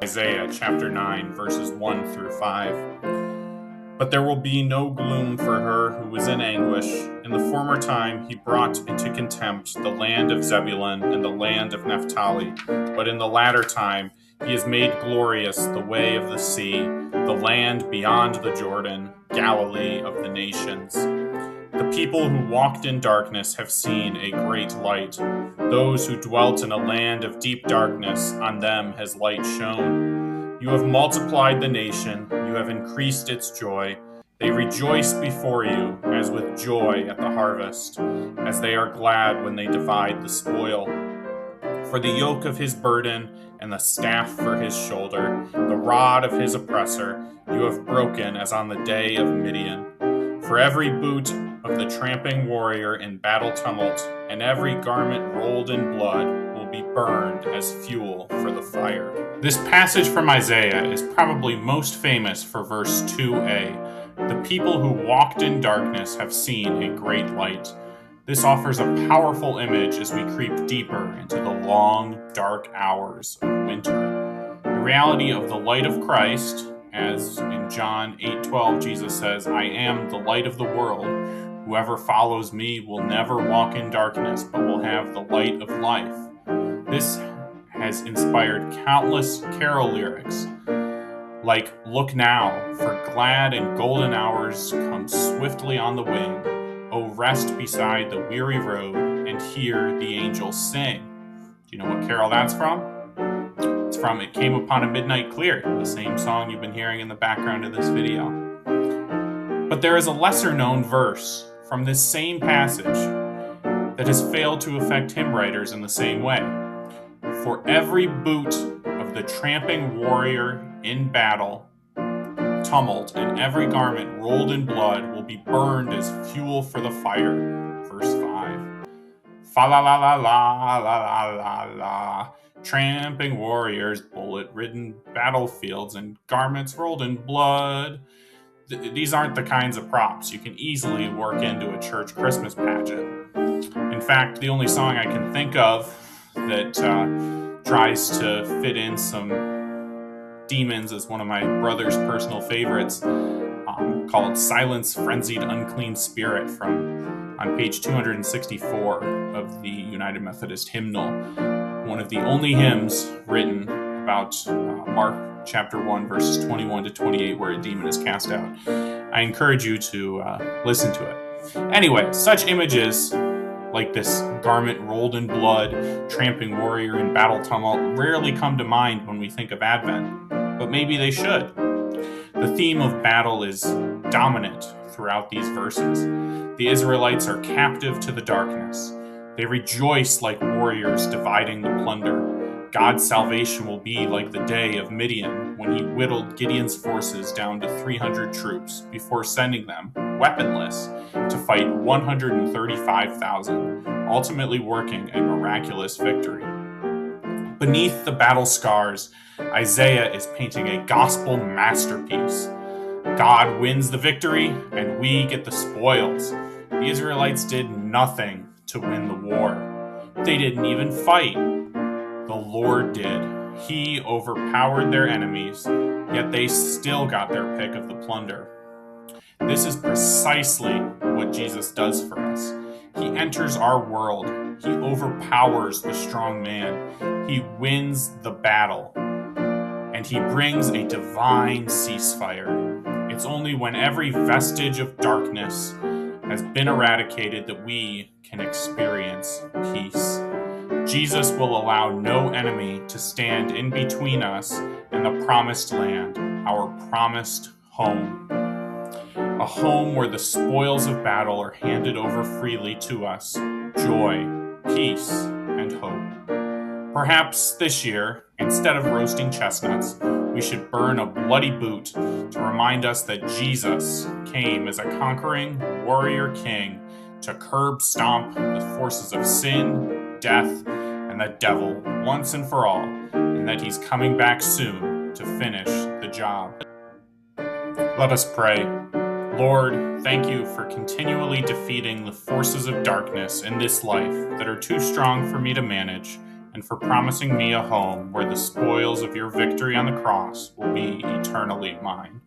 Isaiah chapter 9, verses 1 through 5. But there will be no gloom for her who was in anguish. In the former time he brought into contempt the land of Zebulun and the land of Naphtali. But in the latter time he has made glorious the way of the sea, the land beyond the Jordan, Galilee of the nations. The people who walked in darkness have seen a great light. Those who dwelt in a land of deep darkness, on them has light shone. You have multiplied the nation, you have increased its joy. They rejoice before you as with joy at the harvest, as they are glad when they divide the spoil. For the yoke of his burden and the staff for his shoulder, the rod of his oppressor, you have broken as on the day of Midian. For every boot of the tramping warrior in battle tumult, and every garment rolled in blood will be burned as fuel for the fire. This passage from Isaiah is probably most famous for verse 2a. The people who walked in darkness have seen a great light. This offers a powerful image as we creep deeper into the long, dark hours of winter. The reality of the light of Christ, as in John 8:12, Jesus says, "I am the light of the world. Whoever follows me will never walk in darkness, but will have the light of life." This has inspired countless carol lyrics, like "Look now, for glad and golden hours come swiftly on the wing. Oh, rest beside the weary road and hear the angels sing." Do you know what carol that's from? It's from "It Came Upon a Midnight Clear," the same song you've been hearing in the background of this video. But there is a lesser-known verse from this same passage that has failed to affect hymn writers in the same way. For every boot of the tramping warrior in battle tumult, and every garment rolled in blood will be burned as fuel for the fire. Verse 5. Fa la la la la la la la la. Tramping warriors, bullet-ridden battlefields, and garments rolled in blood. These aren't the kinds of props you can easily work into a church Christmas pageant. In fact, the only song I can think of that tries to fit in some demons is one of my brother's personal favorites, called "Silence, Frenzied Unclean Spirit" on page 264 of the United Methodist Hymnal, one of the only hymns written about Mark chapter 1, verses 21 to 28, where a demon is cast out. I encourage you to listen to it. Anyway, such images like this garment rolled in blood, tramping warrior in battle tumult, rarely come to mind when we think of Advent, but maybe they should. The theme of battle is dominant throughout these verses. The Israelites are captive to the darkness. They rejoice like warriors dividing the plunder. God's salvation will be like the day of Midian, when he whittled Gideon's forces down to 300 troops before sending them, weaponless, to fight 135,000, ultimately working a miraculous victory. Beneath the battle scars, Isaiah is painting a gospel masterpiece. God wins the victory, and we get the spoils. The Israelites did nothing to win the war. They didn't even fight. The Lord did. He overpowered their enemies, yet they still got their pick of the plunder. This is precisely what Jesus does for us. He enters our world. He overpowers the strong man. He wins the battle. And he brings a divine ceasefire. It's only when every vestige of darkness has been eradicated that we can experience peace. Jesus will allow no enemy to stand in between us and the promised land, our promised home. A home where the spoils of battle are handed over freely to us, joy, peace, and hope. Perhaps this year, instead of roasting chestnuts, we should burn a bloody boot to remind us that Jesus came as a conquering warrior king to curb stomp the forces of sin, death, and the devil once and for all, and that he's coming back soon to finish the job. Let us pray. Lord, thank you for continually defeating the forces of darkness in this life that are too strong for me to manage, and for promising me a home where the spoils of your victory on the cross will be eternally mine.